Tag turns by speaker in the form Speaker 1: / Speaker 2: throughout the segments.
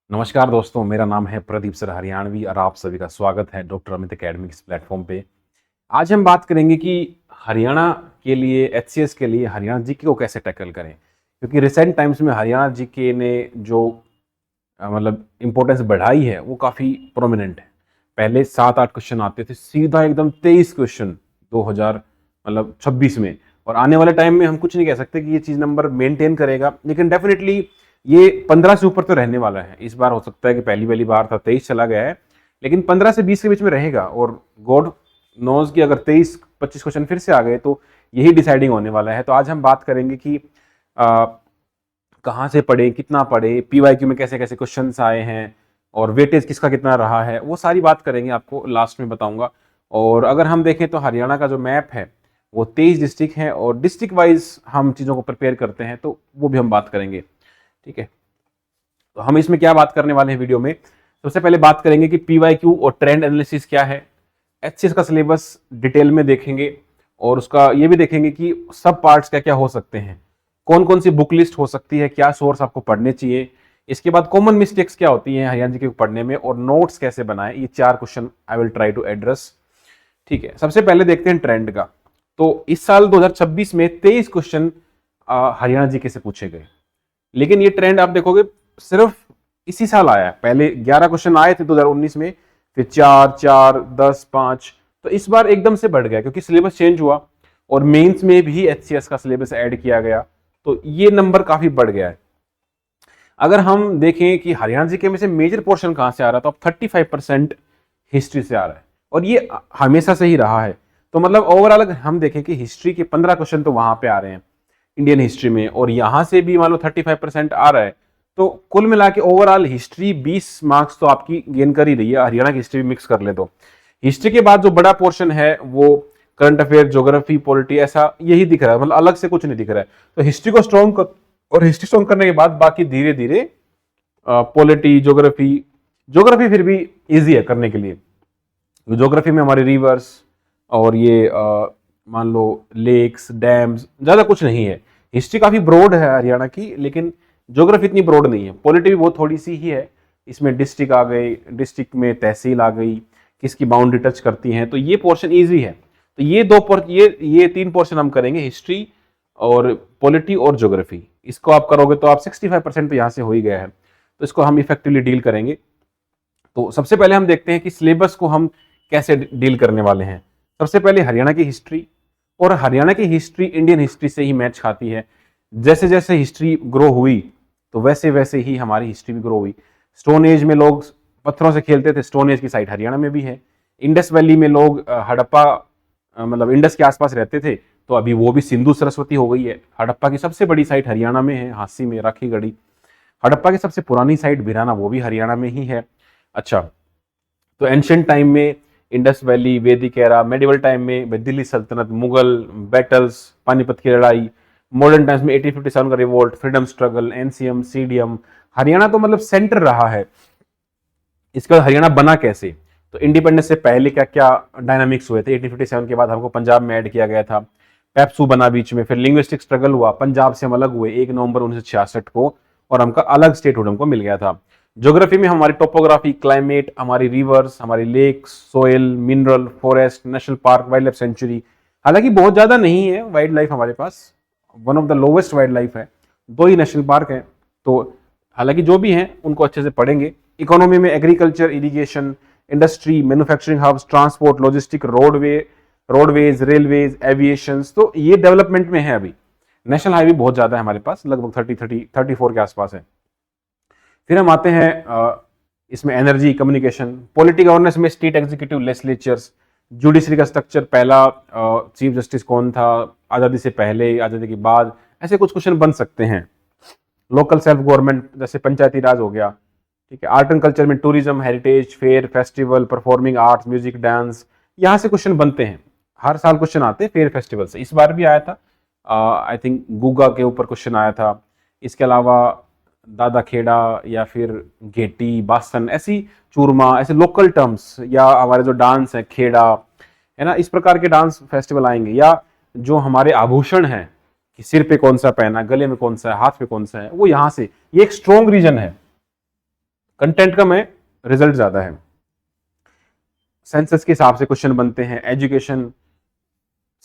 Speaker 1: नमस्कार दोस्तों, मेरा नाम है प्रदीप सर हरियाणवी और आप सभी का स्वागत है डॉक्टर अमित एकेडमी इस प्लेटफॉर्म पे। आज हम बात करेंगे कि हरियाणा के लिए एचसीएस के लिए हरियाणा जीके को कैसे टैकल करें, क्योंकि रिसेंट टाइम्स में हरियाणा जीके ने जो मतलब इम्पोर्टेंस बढ़ाई है वो काफ़ी प्रोमिनेंट है। पहले 7-8 क्वेश्चन आते थे, सीधा एकदम 23 क्वेश्चन 2000 मतलब 26 में। और आने वाले टाइम में हम कुछ नहीं कह सकते कि ये चीज़ नंबर मेंटेन करेगा, लेकिन डेफिनेटली ये 15 से ऊपर तो रहने वाला है। इस बार हो सकता है कि पहली पहली बार था 23 चला गया है, लेकिन 15 से 20 के बीच में रहेगा। और गॉड नोज कि अगर 23-25 क्वेश्चन फिर से आ गए तो यही डिसाइडिंग होने वाला है। तो आज हम बात करेंगे कि कहाँ से पढ़े, कितना पढ़े, पीवाईक्यू में कैसे कैसे क्वेश्चन आए हैं और वेटेज किसका कितना रहा है, वो सारी बात करेंगे, आपको लास्ट में बताऊंगा। और अगर हम देखें तो हरियाणा का जो मैप है वो 23 डिस्ट्रिक्ट है और डिस्ट्रिक्ट वाइज हम चीज़ों को प्रिपेयर करते हैं, तो वो भी हम बात करेंगे। ठीक है, तो हम इसमें क्या बात करने वाले हैं वीडियो में। सबसे पहले बात करेंगे कि पीवाईक्यू और ट्रेंड एनालिसिस क्या है, एचसीएस का सिलेबस डिटेल में देखेंगे और उसका ये भी देखेंगे कि सब पार्ट्स क्या क्या हो सकते हैं, कौन कौन सी बुक लिस्ट हो सकती है, क्या सोर्स आपको पढ़ने चाहिए। इसके बाद कॉमन मिस्टेक्स क्या होती हैं हरियाणा जी के पढ़ने में और नोट्स कैसे बनाएं, ये 4 question I will try to address. ठीक है, सबसे पहले देखते हैं ट्रेंड का। तो इस साल 2026 में 23 क्वेश्चन हरियाणा जी के से पूछे गए, लेकिन ये ट्रेंड आप देखोगे सिर्फ इसी साल आया है। पहले 11 क्वेश्चन आए थे 2019 में, फिर 4, 4, 10, 5। तो इस बार एकदम से बढ़ गया क्योंकि सिलेबस चेंज हुआ और मेंस में भी एचसीएस का सिलेबस ऐड किया गया, तो ये नंबर काफी बढ़ गया है। अगर हम देखें कि हरियाणा जीके में से मेजर पोर्शन कहां से आ रहा है, तो अब 35% हिस्ट्री से आ रहा है और ये हमेशा से ही रहा है। तो मतलब ओवरऑल अगर हम देखें कि हिस्ट्री के 15 क्वेश्चन तो वहां पे आ रहे हैं इंडियन हिस्ट्री में, और यहां से भी मान लो 35% आ रहा है, तो कुल मिला के ओवरऑल हिस्ट्री 20 मार्क्स तो आपकी गेन कर ही रही है। हरियाणा की हिस्ट्री भी मिक्स कर ले तो हिस्ट्री के बाद जो बड़ा पोर्शन है वो करंट अफेयर, ज्योग्राफी, पॉलिटी, ऐसा यही दिख रहा है, मतलब अलग से कुछ नहीं दिख रहा है। तो हिस्ट्री को स्ट्रॉन्ग कर, और हिस्ट्री स्ट्रॉन्ग करने के बाद बाकी धीरे धीरे पॉलिटी, ज्योग्राफी, ज्योग्राफी फिर भी इजी है करने के लिए। ज्योग्राफी में हमारे रिवर्स और ये मान लो लेक्स, डैम्स, ज्यादा कुछ नहीं है। हिस्ट्री काफी ब्रॉड है हरियाणा की, लेकिन ज्योग्राफी इतनी ब्रॉड नहीं है। पॉलिटी भी बहुत थोड़ी सी ही है, इसमें डिस्ट्रिक्ट आ गए, डिस्ट्रिक्ट में तहसील आ गई, किसकी बाउंड्री टच करती हैं, तो ये पोर्शन ईजी है। तो ये 3 पोर्शन हम करेंगे, हिस्ट्री और पॉलिटी और ज्योग्राफी। इसको आप करोगे तो आप 65% तो यहाँ से हो ही गया है, तो इसको हम इफेक्टिवली डील करेंगे। तो सबसे पहले हम देखते हैं कि सिलेबस को हम कैसे डील करने वाले हैं। सबसे पहले हरियाणा की हिस्ट्री, और हरियाणा की हिस्ट्री इंडियन हिस्ट्री से ही मैच खाती है। जैसे जैसे हिस्ट्री ग्रो हुई तो वैसे वैसे ही हमारी हिस्ट्री भी ग्रो हुई। स्टोन एज में लोग पत्थरों से खेलते थे, स्टोन एज की साइट हरियाणा में भी है। इंडस वैली में लोग हड़प्पा मतलब इंडस के आसपास रहते थे, तो अभी वो भी सिंधु सरस्वती हो गई है। हड़प्पा की सबसे बड़ी साइट हरियाणा में है, हांसी में, राखीगढ़ी। हड़प्पा की सबसे पुरानी साइट भिराना, वो भी हरियाणा में ही है। अच्छा, तो एंशियंट टाइम में इंडस वैली, वैदिक एरा, मेडिवल टाइम में दिल्ली सल्तनत, मुगल बैटल्स, पानीपत की लड़ाई, मॉडर्न टाइम्स में 1857 का revolt, freedom struggle, NCM, CDM. Haryana तो मतलब सेंटर रहा है। इसके बाद हरियाणा बना कैसे, तो इंडिपेंडेंस से पहले क्या क्या डायनामिक्स हुए थे। 1857 के बाद हमको पंजाब में ऐड किया गया था, पेप्सू बना बीच में, फिर लिंग्विस्टिक स्ट्रगल हुआ, पंजाब से हम अलग हुए 1 नवंबर 1966 को, और हमका अलग स्टेटहुड हमको मिल गया था। ज्योग्राफी में हमारी टोपोग्राफी, क्लाइमेट, हमारी रिवर्स, हमारी lakes, soil, mineral, forest, national park, wildlife sanctuary. हालांकि बहुत ज्यादा नहीं है वाइल्ड लाइफ हमारे पास, one of the lowest wildlife है, 2 ही नेशनल पार्क हैं। तो हालांकि जो भी हैं उनको अच्छे से पढ़ेंगे। इकोनॉमी में agriculture, irrigation, industry, manufacturing hubs, transport, logistic, roadways, railways, aviation, तो ये डेवलपमेंट में है अभी। नेशनल हाईवे बहुत ज्यादा है हमारे पास, लगभग 34 के आसपास है। फिर हम आते हैं इसमें एनर्जी, कम्युनिकेशन, पॉलिटी गवर्नेंस में स्टेट एग्जीक्यूटिव, लेजिस्लेचर्स, जुडिशरी का स्ट्रक्चर, पहला चीफ जस्टिस कौन था, आजादी से पहले, आजादी के बाद, ऐसे कुछ क्वेश्चन बन सकते हैं। लोकल सेल्फ गवर्नमेंट जैसे पंचायती राज हो गया। ठीक है, आर्ट एंड कल्चर में tourism, heritage, fair, festival, performing arts, music, dance, यहाँ से क्वेश्चन बनते हैं। हर साल क्वेश्चन आते हैं फेयर फेस्टिवल से, इस बार भी आया था। आई थिंक गुगा के ऊपर क्वेश्चन आया था। इसके अलावा दादा खेड़ा या फिर घेटी, बासन, ऐसी चूरमा, ऐसे लोकल टर्म्स, या हमारे जो डांस है खेड़ा है ना, इस प्रकार के डांस फेस्टिवल आएंगे। या जो हमारे आभूषण हैं कि सिर पे कौन सा पहना, गले में कौन सा है, हाथ पे कौन सा है, वो यहाँ से, ये एक स्ट्रॉन्ग रीजन है। कंटेंट कम है, रिजल्ट ज्यादा है। सेंसस के हिसाब से क्वेश्चन बनते हैं, एजुकेशन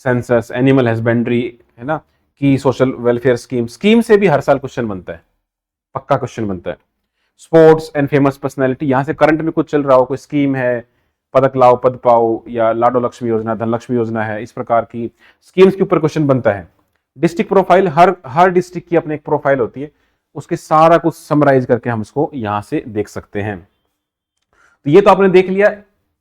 Speaker 1: सेंसस, एनिमल हस्बेंड्री, है ना, की सोशल वेलफेयर स्कीम से भी हर साल क्वेश्चन बनता है, पक्का क्वेश्चन बनता है। स्पोर्ट्स एंड फेमस पर्सनैलिटी, यहाँ से करंट में कुछ चल रहा हो, कोई स्कीम है, पदक लाओ पद पाओ, या लाडो लक्ष्मी योजना, धनलक्ष्मी योजना है, इस प्रकार की स्कीम्स के ऊपर क्वेश्चन बनता है। डिस्ट्रिक्ट प्रोफाइल, हर डिस्ट्रिक्ट की अपनी एक प्रोफाइल होती है, उसके सारा कुछ समराइज करके हम इसको यहां से देख सकते हैं। तो ये तो आपने देख लिया।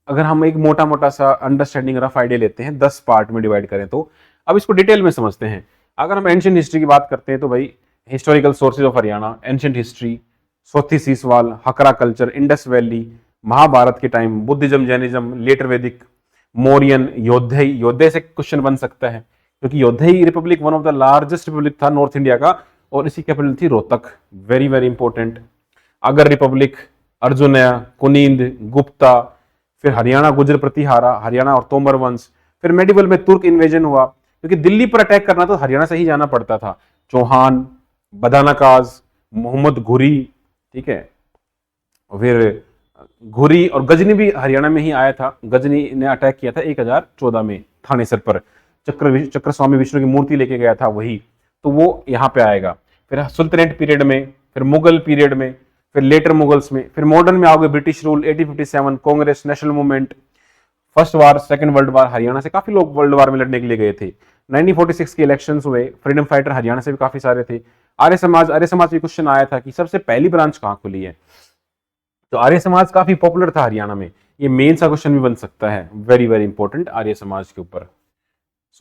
Speaker 1: अगर हम एक मोटा मोटा सा अंडरस्टैंडिंग रफ आइडिया लेते हैं, 10 पार्ट में डिवाइड करें, तो अब इसको डिटेल में समझते हैं। अगर हम एंशियंट हिस्ट्री की बात करते हैं तो भाई historical sources of Haryana, ancient history, Sothi Siswal, Hakra culture, Indus valley, Mahabharata के टाइम, बुद्धिज्म, जैनिज्म, लेटर वैदिक, मौर्यन, योद्धे, योद्धे से क्वेश्चन बन सकता है क्योंकि Yaudheya republic one of the largest republic था नॉर्थ इंडिया का, और इसकी कैपिटल थी रोहतक, वेरी वेरी इंपॉर्टेंट। अगर रिपब्लिक, अर्जुनया, कुनिंद, गुप्ता, फिर हरियाणा गुजर प्रतिहारा, हरियाणा और तोमर वंश, फिर मेडिवल में तुर्क इन्वेजन हुआ, क्योंकि दिल्ली पर अटैक करना तो हरियाणा से ही जाना पड़ता था। चौहान, बदानकाज, मोहम्मद घुरी, ठीक है, फिर घुरी और गजनी भी हरियाणा में ही आया था। गजनी ने अटैक किया था 1014 में थानेसर पर, चक्र स्वामी विष्णु की मूर्ति लेके गया था वही, तो वो यहाँ पे आएगा। फिर सुल्तनेट पीरियड में, फिर मुगल पीरियड में, फिर लेटर मुगल्स में, फिर मॉडर्न में आओगे, British rule, 1857, Congress, national movement, first वार, सेकंड वर्ल्ड वार, हरियाणा से काफी लोग वर्ल्ड वार में लड़ने के लिए गए थे। 1946 के इलेक्शंस हुए, फ्रीडम फाइटर हरियाणा से भी काफी सारे थे। आर्य समाज भी क्वेश्चन आया था कि सबसे पहली ब्रांच कहाँ खुली है, तो आर्य समाज काफी पॉपुलर था हरियाणा में, ये मेन सा क्वेश्चन भी बन सकता है, very very important, Arya Samaj के ऊपर,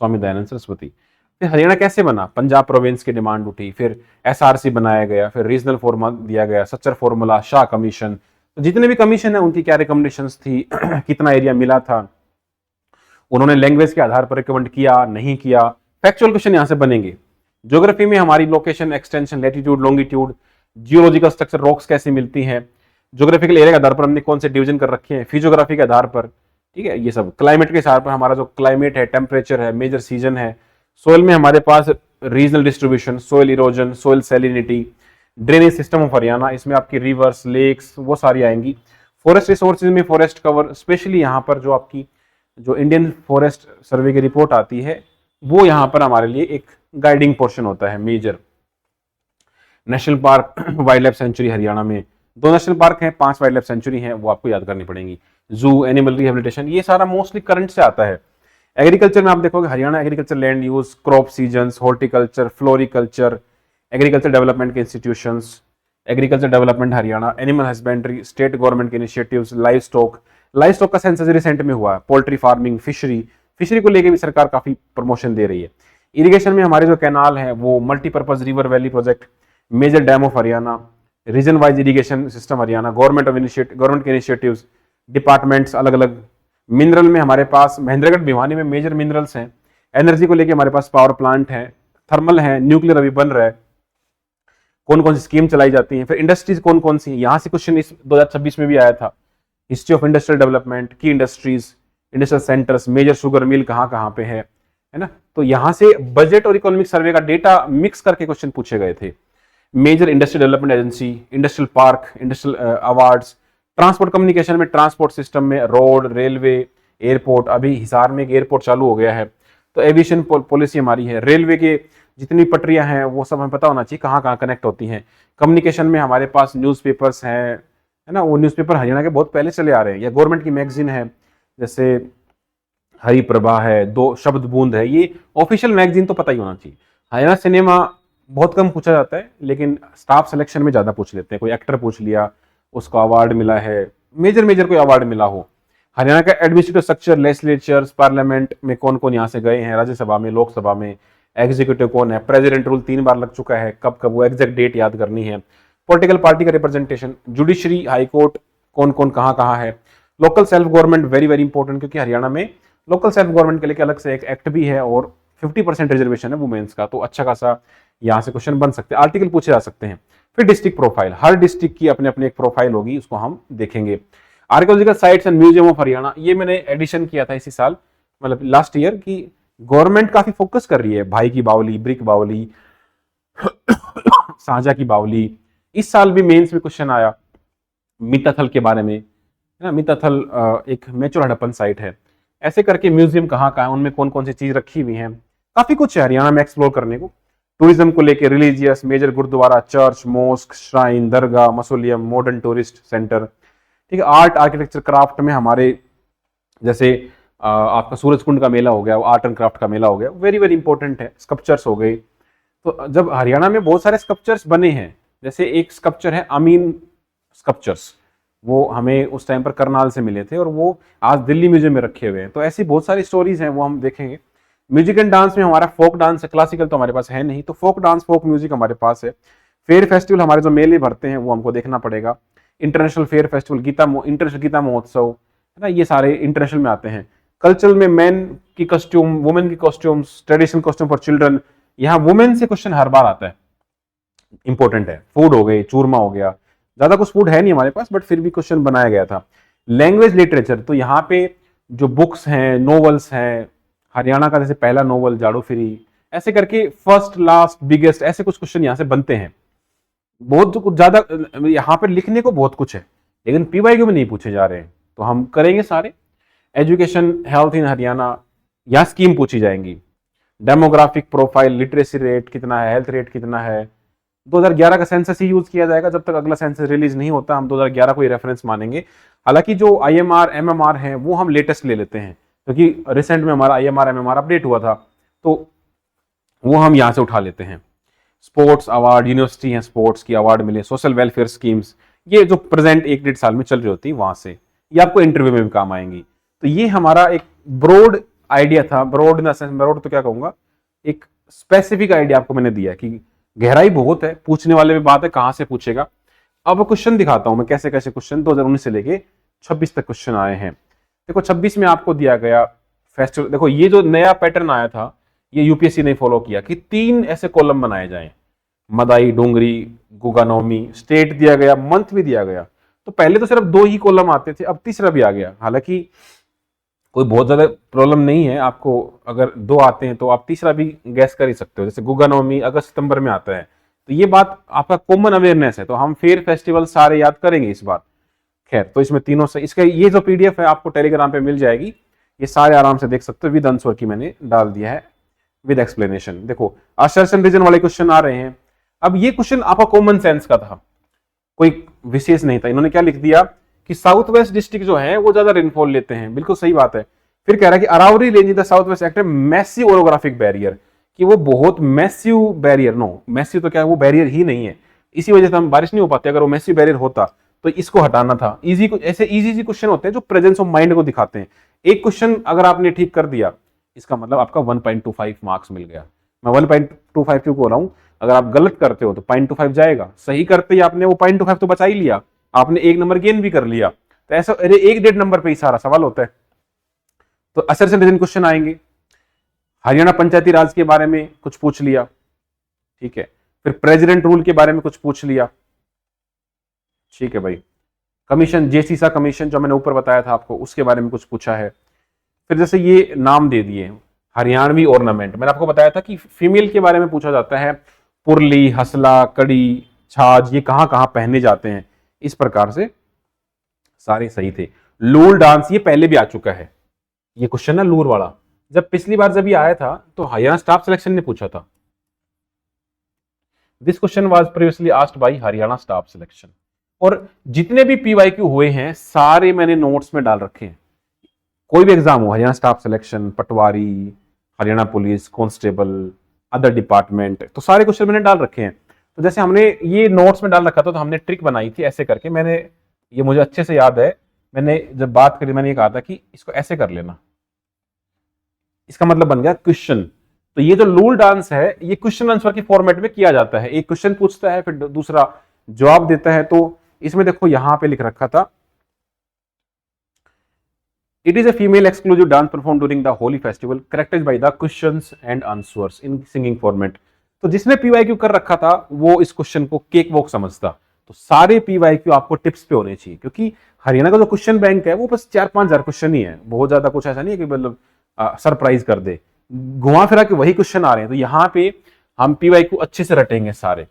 Speaker 1: स्वामी दयानंद सरस्वती। फिर हरियाणा कैसे बना, पंजाब प्रोविंस की डिमांड उठी, फिर एसआरसी बनाया गया, फिर रीजनल फॉर्मूला दिया गया, सच्चर फॉर्मूला, शाह कमीशन, तो जितने भी कमीशन है उनकी क्या रिकमेंडेशंस थी, कितना एरिया मिला था, उन्होंने लैंग्वेज के आधार पर रिकमेंड किया नहीं किया, फैक्चुअल क्वेश्चन यहां से बनेंगे। ज्योग्राफी में हमारी location, extension, latitude, longitude, geological structure, rocks कैसे मिलती हैं, ज्योग्राफिकल एरिया के आधार पर हमने कौन से डिवीजन कर रखे हैं, फिजियोग्राफी के आधार पर, ठीक है, ये सब क्लाइमेट के आधार पर, हमारा जो क्लाइमेट है, टेम्परेचर है, मेजर सीजन है, सोयल में हमारे पास regional distribution, soil erosion, soil salinity, drainage system of Haryana, इसमें आपकी रिवर्स, लेक्स, वो सारी आएंगी। फॉरेस्ट रिसोर्सेज में फॉरेस्ट कवर, स्पेशली यहाँ पर जो आपकी जो इंडियन फॉरेस्ट सर्वे की रिपोर्ट आती है, वो यहाँ पर हमारे लिए एक गाइडिंग पोर्शन होता है major. National park, wildlife sanctuary Haryana में 2 नेशनल पार्क हैं, 5 वाइल्ड लाइफ सेंचुरी हैं, वो आपको याद करनी पड़ेंगी। जू, एनिमल रिहेबिलिटेशन, ये सारा मोस्टली करंट से आता है। एग्रीकल्चर में आप देखोगे Haryana agriculture land use, crop seasons, horticulture, floriculture, agriculture development के institutions, agriculture development Haryana, animal husbandry, state government के इनिशिएटिव्स, लाइव स्टॉक का सेंसस रिसेंट में हुआ, पोल्ट्री फार्मिंग, फिशरी को लेके भी सरकार काफी प्रमोशन दे रही है। इरिगेशन में हमारे जो कैनाल है वो multipurpose river valley project, major dam of Haryana, region wise irrigation system Haryana, government के इनिशिएटिव्स, डिपार्टमेंट्स अलग अलग। मिनरल में हमारे पास महेंद्रगढ़ भिवानी में मेजर मिनरल्स हैं। एनर्जी को लेके हमारे पास पावर प्लांट है, थर्मल है, न्यूक्लियर अभी बन रहा है, कौन कौन सी स्कीम चलाई जाती है। फिर इंडस्ट्रीज कौन कौन सी, यहां से क्वेश्चन इस 2026 में भी आया था, हिस्ट्री ऑफ इंडस्ट्रियल डेवलपमेंट, की industries, industrial centres, major sugar mill कहाँ कहाँ पे है ना। तो यहां से बजट और इकोनॉमिक सर्वे का डेटा मिक्स करके क्वेश्चन पूछे गए थे। Major industrial development agency, industrial park, industrial awards, transport communication में, ट्रांसपोर्ट सिस्टम में, रोड, रेलवे, एयरपोर्ट, अभी हिसार में एक एयरपोर्ट चालू हो गया है, तो एविएशन पॉलिसी हमारी है। रेलवे के जितनी पटरियां हैं वो सब हमें पता होना चाहिए कहाँ कहाँ कनेक्ट होती हैं। कम्युनिकेशन में हमारे पास न्यूज़पेपर्स हैं, है ना, वो न्यूज़पेपर हरियाणा के बहुत पहले चले आ रहे हैं, या गवर्नमेंट की मैगजीन है, जैसे हरी प्रभा है, 2 शब्द बूंद है, ये ऑफिशियल मैगजीन तो पता ही होना चाहिए। हरियाणा सिनेमा बहुत कम पूछा जाता है, लेकिन स्टाफ सिलेक्शन में ज्यादा पूछ लेते हैं, कोई एक्टर पूछ लिया, उसको अवार्ड मिला है, मेजर कोई अवार्ड मिला हो। हरियाणा का एडमिनिस्ट्रेटिव स्ट्रक्चर, लेजिस्लेचर्स, पार्लियामेंट में कौन कौन यहाँ से गए हैं, राज्यसभा में, लोकसभा में, एग्जीक्यूटिव कौन है, प्रेसिडेंट रूल 3 बार लग चुका है, कब कब, वो एग्जैक्ट डेट याद करनी है। पॉलिटिकल पार्टी का रिप्रेजेंटेशन, जुडिशरी, हाईकोर्ट कौन कौन कहाँ कहाँ है। Local self government very very important, क्योंकि हरियाणा में लोकल सेल्फ गवर्नमेंट के लिए अलग से एक एक्ट भी है और 50% रिजर्वेशन है वुमेन्स का, तो अच्छा खासा यहाँ से क्वेश्चन बन सकते हैं, आर्टिकल पूछे जा सकते हैं। फिर डिस्ट्रिक्ट प्रोफाइल, हर डिस्ट्रिक्ट की अपने अपने एक प्रोफाइल होगी, उसको हम देखेंगे। Archaeological sites and museum of Haryana, ये मैंने एडिशन किया था इसी साल, मतलब लास्ट ईयर, की गवर्नमेंट काफी फोकस कर रही है, भाई की बावली, ब्रिक बावली, साझा की बावली। इस साल भी मेंस में क्वेश्चन आया, मिताथल के बारे में, है ना, मिताथल एक मेचुर हड़प्पन साइट है। ऐसे करके म्यूजियम कहाँ कहाँ है, उनमें कौन कौन सी चीज रखी हुई है, काफी कुछ है हरियाणा में एक्सप्लोर करने को। टूरिज्म को लेके religious, major gurdwara, church, mosque, shrine, dargah, mausoleum, modern tourist centre, ठीक है। आर्ट, आर्किटेक्चर, क्राफ्ट में हमारे जैसे आपका सूरज कुंड का मेला हो गया, आर्ट एंड क्राफ्ट का मेला हो गया, वेरी वेरी इंपॉर्टेंट है। स्कल्पचर्स हो गए, तो जब हरियाणा में बहुत सारे स्कल्पचर्स बने हैं, जैसे एक स्कल्पचर है अमीन स्कल्पचर्स, वो हमें उस टाइम पर करनाल से मिले थे और वो आज दिल्ली म्यूजियम में रखे हुए हैं। तो ऐसी बहुत सारी स्टोरीज हैं, वो हम देखेंगे। म्यूजिक एंड डांस में हमारा फोक डांस है, क्लासिकल तो हमारे पास है नहीं, तो फोक डांस, फोक म्यूजिक हमारे पास है। फेयर फेस्टिवल, हमारे जो मेले भरते हैं वो हमको देखना पड़ेगा। International fair festival, international Gita Mahotsav, है ना, ये सारे इंटरनेशनल में आते हैं। कल्चरल में मेन की कॉस्ट्यूम, वुमेन की costumes, traditional costume for children, यहाँ वुमेन से क्वेश्चन हर बार आता है, इंपॉर्टेंट है। फूड हो गई, चूरमा हो गया, ज्यादा कुछ फूड है नहीं हमारे पास, बट फिर भी क्वेश्चन बनाया गया था। लैंग्वेज लिटरेचर, तो यहाँ पे जो बुक्स हैं, नॉवेल्स हैं, हरियाणा का जैसे पहला नॉवल जाड़ो फिरी, ऐसे करके फर्स्ट, लास्ट, बिगेस्ट, ऐसे कुछ क्वेश्चन यहाँ से बनते हैं। बहुत कुछ ज्यादा यहाँ पे लिखने को बहुत कुछ है, लेकिन पीवाईक्यू में नहीं पूछे जा रहे हैं, तो हम करेंगे सारे। एजुकेशन, हेल्थ इन हरियाणा, यहाँ स्कीम पूछी जाएंगी। डेमोग्राफिक प्रोफाइल, लिटरेसी रेट कितना है, हेल्थ रेट कितना है। 2011 का सेंसस ही यूज किया जाएगा, जब तक अगला सेंसस रिलीज नहीं होता हम 2011 को ही रेफरेंस मानेंगे। हालांकि जो IMR MMR है वो हम लेटेस्ट ले लेते हैं, क्योंकि रिसेंट में हमारा IMR MMR अपडेट हुआ था, तो वो हम यहाँ से उठा लेते हैं। स्पोर्ट्स अवार्ड, यूनिवर्सिटी है स्पोर्ट्स की अवार्ड मिले, सोशल वेलफेयर स्कीम्स, ये जो प्रेजेंट 1-1.5 साल में चल रही होती है वहां से, ये आपको इंटरव्यू में भी काम आएंगी। तो ये हमारा एक ब्रॉड आइडिया था, broad in the sense, broad तो क्या कहूंगा, एक स्पेसिफिक आइडिया आपको मैंने दिया कि गहराई बहुत है, पूछने वाले भी बात है कहां से पूछेगा। अब क्वेश्चन दिखाता हूं मैं कैसे कैसे क्वेश्चन 2019 से लेके 26 तक क्वेश्चन आए हैं। देखो 26 में आपको दिया गया फेस्टिवल, देखो ये जो नया पैटर्न आया था ये यूपीएससी ने फॉलो किया कि 3 ऐसे कॉलम बनाए जाएं, मदाई, डोंगरी, गुगानोमी, स्टेट दिया गया, मंथ भी दिया गया। तो पहले तो सिर्फ 2 ही कॉलम आते थे, अब तीसरा भी आ गया। हालांकि कोई बहुत ज्यादा प्रॉब्लम नहीं है आपको, अगर 2 आते हैं तो आप तीसरा भी गैस कर ही सकते हो। जैसे गुगानोमी अगस्त सितंबर में आता है, तो ये बात आपका कॉमन अवेयरनेस है, तो हम फेयर फेस्टिवल सारे याद करेंगे इस बार। खैर, तो इसमें तीनों से इसका ये जो पीडीएफ है आपको टेलीग्राम पे मिल जाएगी, ये सारे आराम से देख सकते हो, विद आंसर की मैंने डाल दिया है, विद एक्सप्लेनेशन। देखो असर्शन रीजन वाले क्वेश्चन आ रहे हैं। अब ये क्वेश्चन आपका कॉमन सेंस का था, कोई विशेष नहीं था। इन्होंने क्या लिख दिया कि साउथ वेस्ट डिस्ट्रिक्ट जो है वो ज्यादा रेनफॉल लेते हैं, बिल्कुल सही बात है। फिर कह रहा है कि Aravalli range in the south west act massive orographic barrier, कि वो बहुत मैसिव बैरियर, नो मैसिव तो क्या है, वो बैरियर ही नहीं है, इसी वजह से हम बारिश नहीं हो पाती। अगर वो मैसिव बैरियर होता तो इसको हटाना था। इजी, ऐसे इजी क्वेश्चन होते हैं जो प्रेजेंस ऑफ माइंड को दिखाते हैं। एक क्वेश्चन अगर आपने ठीक कर दिया, इसका मतलब आपका 1.25 मार्क्स मिल गया। मैं 1.25 क्यों बोल रहा हूं, अगर आप गलत करते हो तो 0.25 जाएगा, सही करते ही आपने वो 0.25 तो बचा ही लिया, आपने 1 नंबर गेन भी कर लिया। तो ऐसा 1-1.5 नंबर पे ही सारा सवाल होता है। तो असर्शन रीजन क्वेश्चन आएंगे। हरियाणा पंचायती राज के बारे में कुछ पूछ लिया, ठीक है। फिर प्रेसिडेंट रूल के बारे में कुछ पूछ लिया, ठीक है भाई। कमीशन, जेसीसा कमीशन जो मैंने ऊपर बताया था आपको, उसके बारे में कुछ पूछा है। फिर जैसे ये नाम दे दिए हरियाणवी ऑर्नामेंट, मैंने आपको बताया था कि फीमेल के बारे में पूछा जाता है, पुरली, हसला, कड़ी, छाछ, ये कहां कहां पहने जाते हैं, इस प्रकार से सारे सही थे। लूर डांस ये पहले भी आ चुका है, ये क्वेश्चन ना लूर वाला, जब पिछली बार जब ये आया था तो हरियाणा स्टाफ सिलेक्शन ने पूछा था। This question was previously asked by Haryana staff selection. और जितने भी पीवाईक्यू हुए हैं सारे मैंने नोट्स में डाल रखे हैं। कोई भी एग्जाम हो, Haryana staff selection, patwari, Haryana police, constable, other department, तो सारे क्वेश्चन मैंने डाल रखे हैं। तो जैसे हमने ये नोट्स में डाल रखा था, तो हमने ट्रिक बनाई थी ऐसे करके, मैंने ये मुझे अच्छे से याद है, मैंने जब बात करी मैंने ये कहा था कि इसको ऐसे कर लेना, इसका मतलब बन गया क्वेश्चन। तो ये जो लूल डांस है ये क्वेश्चन आंसर के फॉर्मेट में किया जाता है, एक क्वेश्चन पूछता है फिर दूसरा जवाब देता है। तो इसमें देखो यहां पे लिख रखा था, it is a female exclusive dance perform during the Holi festival corrected by the questions and answers in singing format. तो जिसने पीवाईक्यू कर रखा था वो इस क्वेश्चन को केक वॉक समझता। तो सारे पीवाईक्यू आपको टिप्स पे होने चाहिए, क्योंकि हरियाणा का जो क्वेश्चन बैंक है वो बस 4-5 हजार क्वेश्चन ही है, बहुत ज्यादा कुछ ऐसा नहीं है कि मतलब सरप्राइज कर दे, घुमा फिरा के वही क्वेश्चन आ रहे हैं। तो यहाँ पे हम पीवाईक्यू अच्छे से रटेंगे सारे।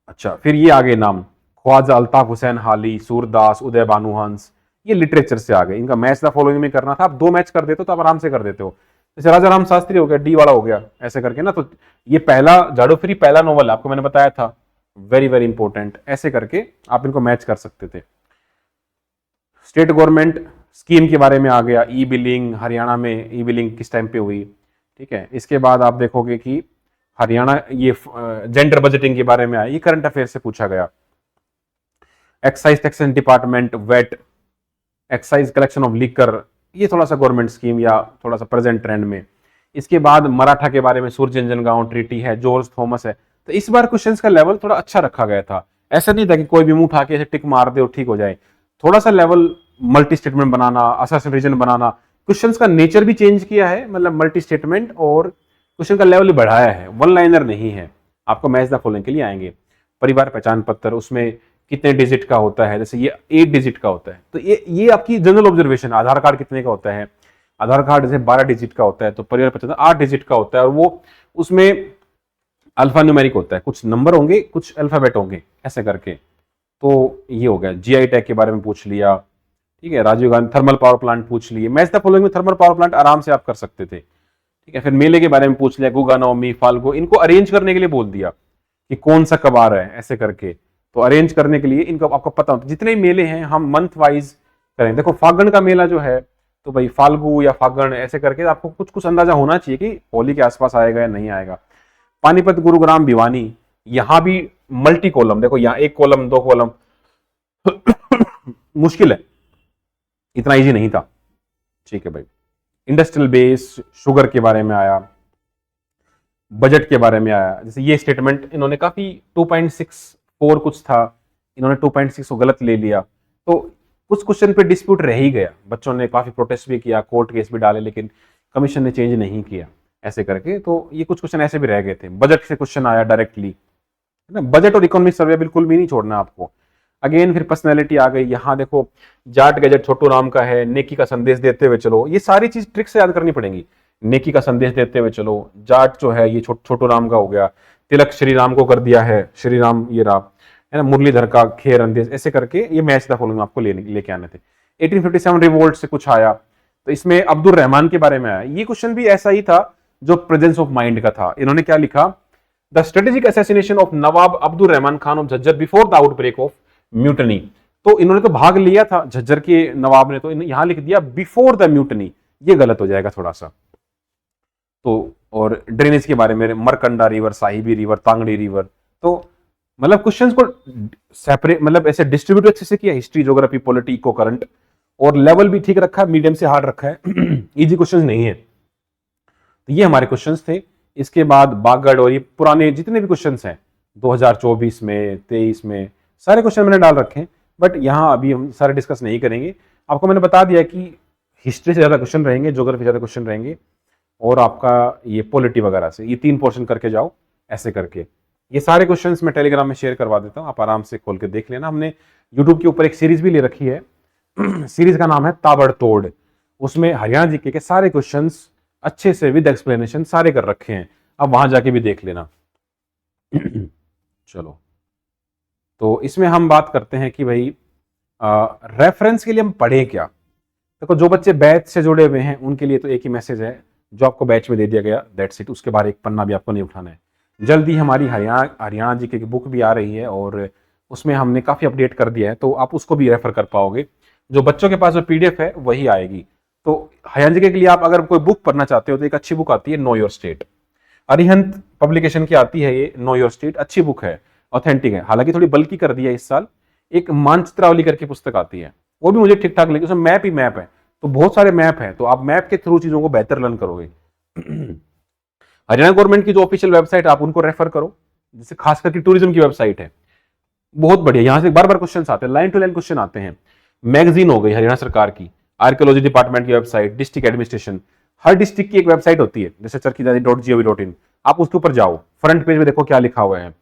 Speaker 1: अच्छा, फिर ये आगे नाम ख्वाजा अल्ताफ हुसैन हाली, सूरदास, उदय भानुहंस, ये लिटरेचर से आ गए। इनका मैच द फॉलोइंग में करना था, आप 2 मैच कर देते हो तो आप आराम से कर देते हो। जैसे राजा राम शास्त्री हो गया, डी वाला हो गया, ऐसे करके ना। तो ये पहला झाड़ू फ्री पहला नोवेल आपको मैंने बताया था, वेरी वेरी इंपॉर्टेंट। ऐसे करके आप इनको मैच कर सकते थे। स्टेट गवर्नमेंट स्कीम के बारे में आ गया, ई बिलिंग, हरियाणा में ई बिलिंग किस टाइम पे हुई, ठीक है। इसके बाद आप देखोगे कि हरियाणा ये जेंडर बजटिंग के बारे में आया, ये करंट अफेयर से पूछा गया। Excise taxation department, VAT, excise collection of liquor, ये थोड़ा सा गवर्नमेंट स्कीम या थोड़ा सा प्रेजेंट ट्रेंड में। इसके बाद मराठा के बारे में, सूरजंजनगांव ट्रीटी है, जॉर्ज थॉमस है। तो इस बार क्वेश्चंस का लेवल थोड़ा अच्छा रखा गया था। ऐसा नहीं था कि कोई भी मुंह उठा के ऐसे टिक मार दे और ठीक हो जाए। थोड़ा सा लेवल मल्टी स्टेटमेंट बनाना, असर्शन रीजन बनाना, क्वेश्चंस का नेचर भी चेंज किया है, मतलब मल्टी स्टेटमेंट, और क्वेश्चन का लेवल भी बढ़ाया है, वन लाइनर नहीं है। आपको मैच द फॉलोइंग के लिए आएंगे। परिवार पहचान पत्र, उसमें कितने डिजिट का होता है, जैसे ये 8 डिजिट का होता है, तो ये आपकी जनरल ऑब्जर्वेशन। आधार कार्ड कितने का होता है, आधार कार्ड जैसे 12 डिजिट का होता है, तो परिवार पहचान 8 डिजिट का होता है, और वो उसमें अल्फा न्यूमेरिक होता है, कुछ नंबर होंगे कुछ अल्फाबेट होंगे, ऐसे करके। तो ये हो गया। जीआई टैग के बारे में पूछ लिया, ठीक है। Rajiv Gandhi thermal power plant पूछ लिए। मैच द फॉलोइंग में थर्मल पावर प्लांट आराम से आप कर सकते थे, ठीक है। फिर मेले के बारे में पूछ लिया, गुगा नवमी, फाल्गो, इनको अरेंज करने के लिए बोल दिया कि कौन सा कब आ रहा है, ऐसे करके। तो अरेंज करने के लिए इनको आपको पता होता, जितने मेले हैं हम मंथ वाइज करें। देखो फागण का मेला जो है, तो भाई फाल्गु या फागण ऐसे करके आपको कुछ कुछ अंदाजा होना चाहिए कि होली के आसपास आएगा या नहीं आएगा। पानीपत, गुरुग्राम, भिवानी, यहां भी मल्टी कॉलम, देखो यहाँ 1 कॉलम 2 कॉलम मुश्किल है, इतना इजी नहीं था, ठीक है भाई। इंडस्ट्रियल बेस, शुगर के बारे में आया, बजट के बारे में आया। जैसे ये स्टेटमेंट इन्होंने काफी 2.64 कुछ था, इन्होंने 2.6 को गलत ले लिया, तो कुछ क्वेश्चन पे डिस्प्यूट रह ही गया। बच्चों ने काफी प्रोटेस्ट भी किया, कोर्ट केस भी डाले, लेकिन कमीशन ने चेंज नहीं किया, ऐसे करके। तो ये कुछ क्वेश्चन ऐसे भी रह गए थे। बजट से क्वेश्चन आया डायरेक्टली, है ना। बजट और इकोनॉमिक सर्वे बिल्कुल भी नहीं छोड़ना आपको। अगेन फिर पर्सनैलिटी आ गई। यहाँ देखो जाट गैजेट छोटू राम का है, नेकी का संदेश देते हुए चलो, ये सारी चीज ट्रिक से याद करनी पड़ेगी। नेकी का संदेश देते हुए चलो, जाट जो है ये छोटू राम का हो गया। तिलक श्री राम को कर दिया है, श्री राम ये रहा, है ना। मुरलीधर का खेर अंदेश, ऐसे करके ये मैच द फॉलोइंग आपको लेके आने थे। 1857 रिवोल्ट से कुछ आया, तो इसमें अब्दुल रहमान के बारे में आया। ये क्वेश्चन भी ऐसा ही था जो प्रेजेंस ऑफ माइंड का था। इन्होंने क्या लिखा, the strategic assassination of Nawab Abdul Rahman Khan of Jhajjar before the outbreak of mutiny. तो इन्होंने तो भाग लिया था झज्जर के नवाब ने, तो यहां लिख दिया बिफोर द म्यूटनी, ये गलत हो जाएगा थोड़ा सा। तो और ड्रेनेज के बारे में, Markanda river, Sahibi river, Tangri river. तो मतलब क्वेश्चंस को सेपरेट, मतलब ऐसे डिस्ट्रीब्यूट अच्छे से किया, history, geography, polity, eco current, और लेवल भी ठीक रखा है, मीडियम से हार्ड रखा है, इजी क्वेश्चंस नहीं है। तो ये हमारे क्वेश्चंस थे। इसके बाद बागड़ और ये पुराने जितने भी क्वेश्चंस हैं 2024 में, 23 में, सारे क्वेश्चन मैंने डाल रखे हैं, बट यहाँ अभी हम सारे डिस्कस नहीं करेंगे। आपको मैंने बता दिया कि हिस्ट्री से ज्यादा क्वेश्चन रहेंगे, ज्योग्राफी से ज्यादा क्वेश्चन रहेंगे, और आपका ये पॉलिटी वगैरह से, ये 3 पोर्शन करके जाओ, ऐसे करके। ये सारे क्वेश्चंस मैं टेलीग्राम में शेयर करवा देता हूँ, आप आराम से खोल के देख लेना। हमने यूट्यूब के ऊपर एक सीरीज भी ले रखी है, सीरीज का नाम है ताबड़तोड़। उसमें हरियाणा जीके के सारे क्वेश्चंस अच्छे से विद एक्सप्लेनेशन सारे कर रखे हैं, अब वहां जाके भी देख लेना। चलो, तो इसमें हम बात करते हैं कि भाई रेफरेंस के लिए हम पढ़ें क्या। देखो जो बच्चे बैच से जुड़े हुए हैं उनके लिए तो एक ही मैसेज है जो आपको बैच में दे दिया गया, दैट्स इट। उसके बाद एक पन्ना भी आपको नहीं उठाना है। जल्दी हमारी हरियाणा जीके की बुक भी आ रही है, और उसमें हमने काफ़ी अपडेट कर दिया है, तो आप उसको भी रेफर कर पाओगे। जो बच्चों के पास जो PDF है वही आएगी। तो हरियाणा जीके के लिए आप अगर कोई बुक पढ़ना चाहते हो तो एक अच्छी बुक आती है, know your state, Arihant publication की आती है ये नो योर स्टेट, अच्छी बुक है, ऑथेंटिक है। हालांकि थोड़ी बल्कि कर दिया इस साल। एक मानचित्रावली करके पुस्तक आती है, वो भी मुझे ठीक ठाक लगी, उसमें मैप ही मैप है, तो बहुत सारे मैप हैं, तो आप मैप के थ्रू चीजों को बेहतर लर्न करोगे। हरियाणा गवर्नमेंट की जो ऑफिशियल वेबसाइट, आप उनको रेफर करो, जैसे खास करके टूरिज्म की वेबसाइट है, बहुत बढ़िया, यहाँ से बार बार क्वेश्चन आते हैं, लाइन टू लाइन क्वेश्चन आते हैं। मैगजीन हो गई हरियाणा सरकार की, आर्कियोलॉजी डिपार्टमेंट की वेबसाइट, डिस्ट्रिक्ट एडमिनिस्ट्रेशन, हर डिस्ट्रिक्ट की एक वेबसाइट होती है, जैसे charkidaadi.gov.in, आप उसके ऊपर जाओ, फ्रंट पेज में देखो क्या लिखा हुआ है,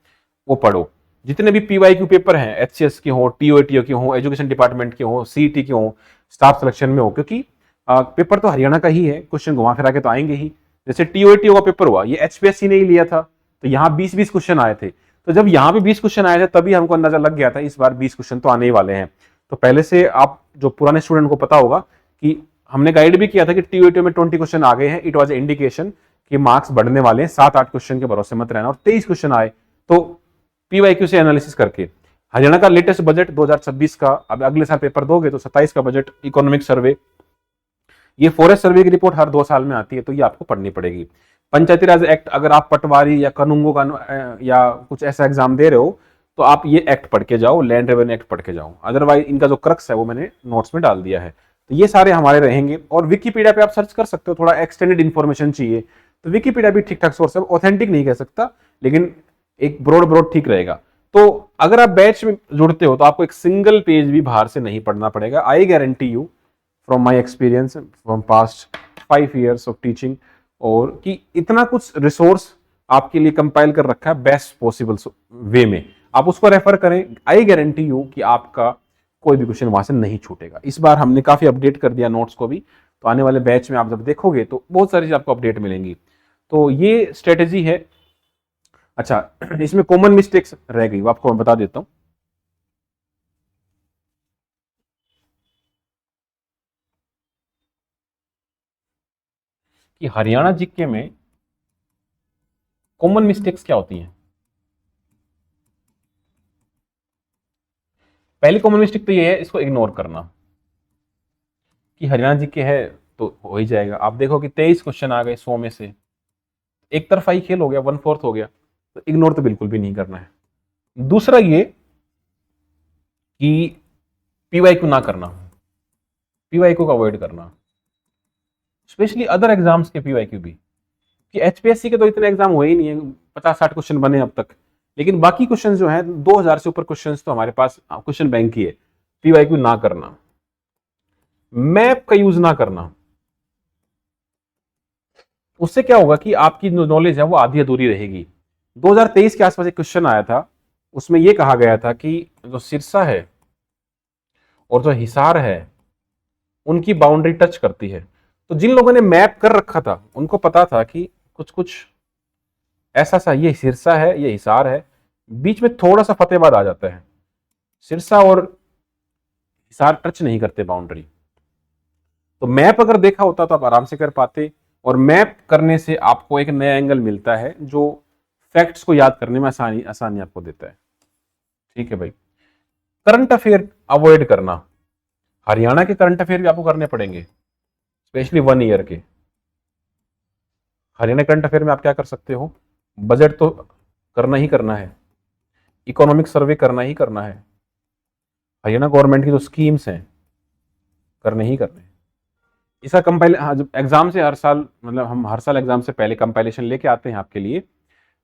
Speaker 1: वो पढ़ो। जितने भी PYQ पेपर हैं, HCS के हो, TOETO के हो, एजुकेशन डिपार्टमेंट के हो, CET के हो, स्टाफ सिलेक्शन में हो, क्योंकि पेपर तो हरियाणा का ही है, क्वेश्चन घुमा फिरा के तो आएंगे ही। जैसे TOETO का पेपर हुआ, ये HPSC ने ही लिया था, तो यहाँ 20-20 क्वेश्चन आए थे। तो जब यहाँ पे 20 क्वेश्चन आए थे तभी हमको अंदाजा लग गया था इस बार 20 क्वेश्चन तो आने ही वाले हैं। तो पहले से आप जो पुराने स्टूडेंट को पता होगा कि हमने गाइड भी किया था कि टीओटी में 20 क्वेश्चन आ गए हैं, इट वाज इंडिकेशन कि मार्क्स बढ़ने वाले हैं, 7-8 क्वेश्चन के भरोसे मत रहना। और 23 क्वेश्चन आए तो पीवाईक्यू से एनालिसिस करके हरियाणा का लेटेस्ट बजट 2026 का, अब अगले साल पेपर दोगे तो 27 का बजट, इकोनॉमिक सर्वे, ये फॉरेस्ट सर्वे की रिपोर्ट हर 2 साल में आती है तो ये आपको पढ़नी पड़ेगी। पंचायती राज एक्ट, अगर आप पटवारी या कानूनगो का या कुछ ऐसा एग्जाम दे रहे हो तो आप ये एक्ट पढ़ के जाओ, लैंड रेवेन्यू एक्ट पढ़ के जाओ। अदरवाइज इनका जो क्रक्स है वो मैंने नोट्स में डाल दिया है। तो ये सारे हमारे रहेंगे। और विकीपीडिया पे आप सर्च कर सकते हो, थोड़ा एक्सटेंडेड इन्फॉर्मेशन चाहिए तो विकीपीडिया भी ठीक ठाक सोर्स है, ऑथेंटिक नहीं कह सकता लेकिन एक ब्रॉड ठीक रहेगा। तो अगर आप बैच में जुड़ते हो तो आपको एक सिंगल पेज भी बाहर से नहीं पढ़ना पड़ेगा। I guarantee you from my experience from past 5 years of teaching, और कि इतना कुछ रिसोर्स आपके लिए कंपाइल कर रखा है बेस्ट पॉसिबल वे में, आप उसको रेफर करें। आई गारंटी यू कि आपका कोई भी क्वेश्चन वहां से नहीं छूटेगा। इस बार हमने काफी अपडेट कर दिया नोट्स को भी, तो आने वाले बैच में आप जब देखोगे तो बहुत सारी चीज आपको अपडेट मिलेंगी। तो ये स्ट्रेटेजी है। अच्छा, इसमें कॉमन मिस्टेक्स रह गई, वो आपको मैं बता देता हूं। कि हरियाणा जीके में कॉमन मिस्टेक्स क्या होती हैं। पहली कॉमन मिस्टेक तो ये है, इसको इग्नोर करना कि हरियाणा जीके है तो हो ही जाएगा। आप देखो कि 23 क्वेश्चन आ गए 100 में से, एक तरफा ही खेल हो गया, 1/4 हो गया, तो इग्नोर तो बिल्कुल भी नहीं करना है। दूसरा ये कि पीवाईक्यू ना करना, पीवाईक्यू को अवॉइड करना, स्पेशली अदर एग्जाम्स के पीवाईक्यू भी, कि एचपीएससी के तो इतने एग्जाम हुए ही नहीं है, 50-60 क्वेश्चन बने अब तक, लेकिन बाकी क्वेश्चन जो है 2000 से ऊपर क्वेश्चन तो हमारे पास क्वेश्चन बैंक की है। पीवाईक्यू ना करना, मैप का यूज ना करना, उससे क्या होगा कि आपकी जो नॉलेज है वो आधी अधूरी रहेगी। 2023 के आसपास एक क्वेश्चन आया था, उसमें यह कहा गया था कि जो सिरसा है और जो हिसार है उनकी बाउंड्री टच करती है। तो जिन लोगों ने मैप कर रखा था उनको पता था कि कुछ कुछ ऐसा सा, ये सिरसा है, ये हिसार है, बीच में थोड़ा सा फतेहाबाद आ जाता है, सिरसा और हिसार टच नहीं करते बाउंड्री। तो मैप अगर देखा होता तो आप आराम से कर पाते, और मैप करने से आपको एक नया एंगल मिलता है जो फैक्ट्स को याद करने में आसानी आपको देता है। ठीक है भाई। करंट अफेयर अवॉइड करना, हरियाणा के करंट अफेयर भी आपको करने पड़ेंगे, स्पेशली 1 ईयर के। हरियाणा करंट अफेयर में आप क्या कर सकते हो, बजट तो करना ही करना है, इकोनॉमिक सर्वे करना ही करना है, हरियाणा गवर्नमेंट की जो स्कीम्स हैं करने ही करने हैं। इसका कंपाइल, हाँ, जब एग्जाम से हर साल, मतलब हम हर साल एग्जाम से पहले कंपाइलेशन लेके आते हैं आपके लिए,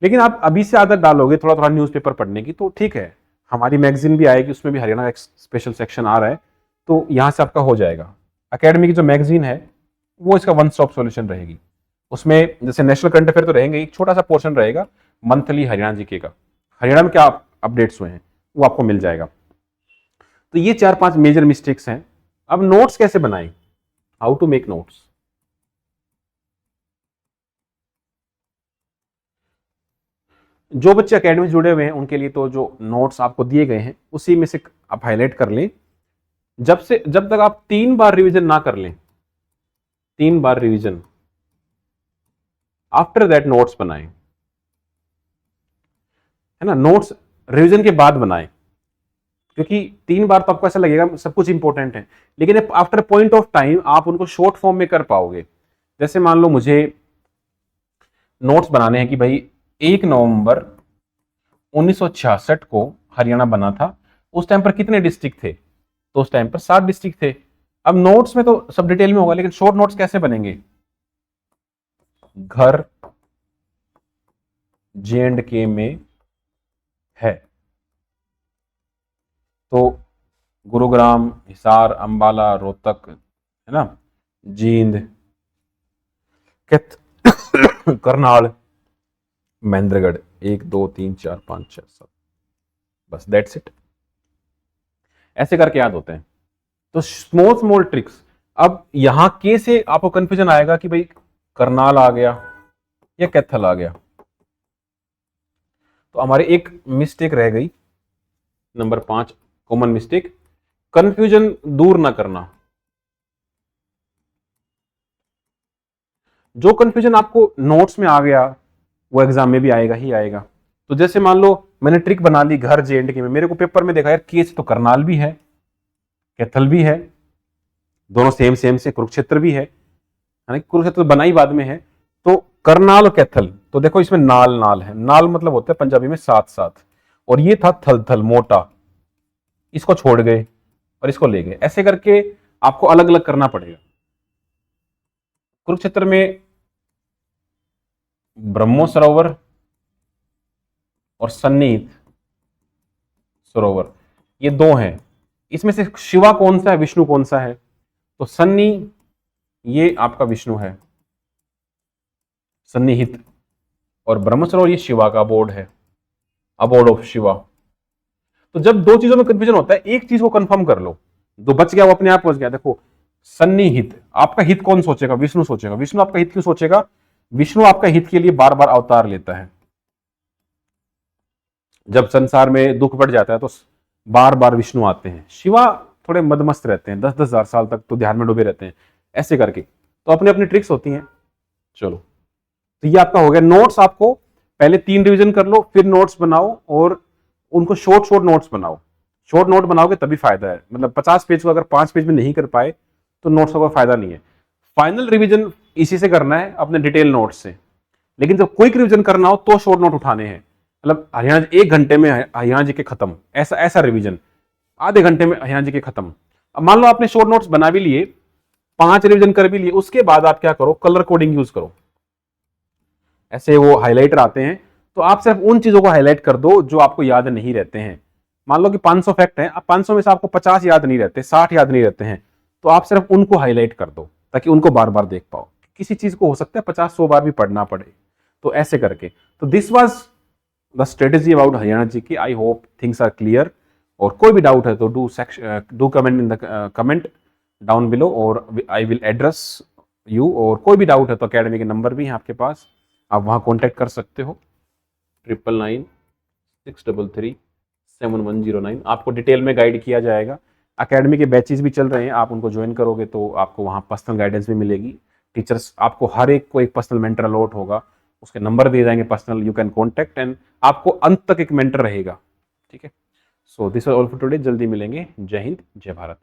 Speaker 1: लेकिन आप अभी से आदत डालोगे थोड़ा थोड़ा न्यूज़पेपर पढ़ने की तो ठीक है। हमारी मैगजीन भी आएगी, उसमें भी हरियाणा का एक स्पेशल सेक्शन आ रहा है, तो यहाँ से आपका हो जाएगा। अकेडमी की जो मैगजीन है वो इसका वन स्टॉप सॉल्यूशन रहेगी। उसमें जैसे नेशनल करंट अफेयर तो रहेंगे, एक छोटा सा पोर्शन रहेगा मंथली हरियाणा जीके का, हरियाणा में क्या अपडेट्स हुए हैं वो आपको मिल जाएगा। तो ये 4-5 मेजर मिस्टेक्स हैं। अब नोट्स कैसे बनाएं, हाउ टू मेक नोट्स। जो बच्चे अकेडमी से जुड़े हुए हैं उनके लिए तो जो नोट्स आपको दिए गए हैं उसी में से आप हाईलाइट कर लें। जब तक आप 3 बार रिवीजन ना कर लें, 3 बार रिवीजन, आफ्टर दैट नोट्स बनाएं, है ना। नोट्स रिवीजन के बाद बनाएं, क्योंकि 3 बार तो आपको ऐसा लगेगा सब कुछ इंपॉर्टेंट है, लेकिन आफ्टर पॉइंट ऑफ टाइम आप उनको शॉर्ट फॉर्म में कर पाओगे। जैसे मान लो मुझे नोट्स बनाने हैं कि भाई 1 नवंबर 1966 को हरियाणा बना था, उस टाइम पर कितने डिस्ट्रिक्ट थे, तो उस टाइम पर 7 डिस्ट्रिक्ट थे। अब नोट्स में तो सब डिटेल में होगा, लेकिन शॉर्ट नोट्स कैसे बनेंगे, घर J&K में है तो गुरुग्राम, हिसार, अंबाला, रोहतक, है ना, जींद, करनाल, महेंद्रगढ़, 1 2 3 4 5 6 7, बस दैट्स इट। ऐसे करके याद होते हैं। तो स्मॉल स्मॉल ट्रिक्स। अब यहां के से आपको कंफ्यूजन आएगा कि भाई करनाल आ गया या कैथल आ गया, तो हमारे एक मिस्टेक रह गई, नंबर 5 कॉमन मिस्टेक, कंफ्यूजन दूर ना करना। जो कंफ्यूजन आपको नोट्स में आ गया वो एग्जाम में भी आएगा ही आएगा। तो जैसे मान लो मैंने ट्रिक बना ली घर JNK में, मेरे को पेपर में देखा यार केस तो करनाल भी है, कैथल भी है, दोनों सेम सेम से, कुरुक्षेत्र भी है, कुरुक्षेत्र बनाई बाद में है, तो करनाल और कैथल, तो देखो इसमें नाल नाल है, नाल मतलब होता है पंजाबी में साथ साथ, और ये था थल थल मोटा, इसको छोड़ गए और इसको ले गए, ऐसे करके आपको अलग अलग करना पड़ेगा। कुरुक्षेत्र में ब्रह्मो सरोवर और सन्निहित सरोवर, ये दो हैं, इसमें से शिवा कौन सा है, विष्णु कौन सा है? तो सन्नी ये आपका विष्णु है, सन्निहित, और ब्रह्म सरोवर ये शिवा का अबोर्ड है, अबोर्ड ऑफ शिवा। तो जब दो चीजों में कंफ्यूजन होता है, एक चीज को कंफर्म कर लो, जो बच गया वो अपने आप पहुंच गया। देखो सन्निहित, आपका हित कौन सोचेगा? विष्णु सोचेगा। विष्णु आपका हित क्यों सोचेगा? विष्णु आपका हित के लिए बार बार अवतार लेता है। जब संसार में दुख बढ़ जाता है तो बार बार विष्णु आते हैं। शिवा थोड़े मदमस्त रहते हैं, 10-10 हजार साल तक तो ध्यान में डूबे रहते हैं, ऐसे करके। तो अपनी अपनी ट्रिक्स होती हैं। चलो, तो ये आपका हो गया। नोट्स आपको पहले 3 रिवीजन कर लो, फिर नोट्स बनाओ, और उनको शॉर्ट शॉर्ट नोट्स बनाओ। शॉर्ट नोट बनाओगे तभी फायदा है। मतलब 50 पेज को अगर 5 पेज में नहीं कर पाए तो नोट्स का कोई फायदा नहीं है। फाइनल रिवीजन इसी से करना है, अपने डिटेल नोट्स से। लेकिन जब क्विक रिवीजन करना हो तो शॉर्ट नोट उठाने हैं। मतलब हरियाणा 1 घंटे में हरियाणा जी के खत्म, ऐसा ऐसा रिवीजन, आधे घंटे में हरियाणा जी के खत्म। अब मान लो आपने शॉर्ट नोट्स बना भी लिए, 5 रिवीजन कर भी लिए, उसके बाद आप क्या करो, कलर कोडिंग यूज करो। ऐसे वो हाइलाइटर आते हैं, तो आप सिर्फ उन चीजों को हाईलाइट कर दो जो आपको याद नहीं रहते हैं। मान लो कि 500 फैक्ट हैं, अब 500 में से आपको 50 याद नहीं रहते, 60 याद नहीं रहते हैं, तो आप सिर्फ उनको हाईलाइट कर दो ताकि उनको बार बार देख पाओ। किसी चीज को हो सकता है 50-100 बार भी पढ़ना पड़े, तो ऐसे करके। तो this was the strategy about Haryana G K. I hope things are clear. और कोई भी डाउट है तो do comment in the comment down below, और आई विल एड्रेस यू। और कोई भी डाउट है तो अकेडमी के नंबर भी हैं आपके पास, आप वहाँ कॉन्टैक्ट कर सकते हो, 9996337109। आपको डिटेल में गाइड किया जाएगा। अकेडमी के बैचेस भी चल रहे हैं, आप उनको ज्वाइन करोगे तो आपको वहाँ पर्सनल गाइडेंस भी मिलेगी। टीचर्स आपको हर एक को एक पर्सनल मेंटर अलॉट होगा, उसके नंबर दिए जाएंगे personal, you can contact, and आपको अंत तक एक मेंटर रहेगा। ठीक है, so this is all for today. जल्दी मिलेंगे। जय हिंद, जय भारत।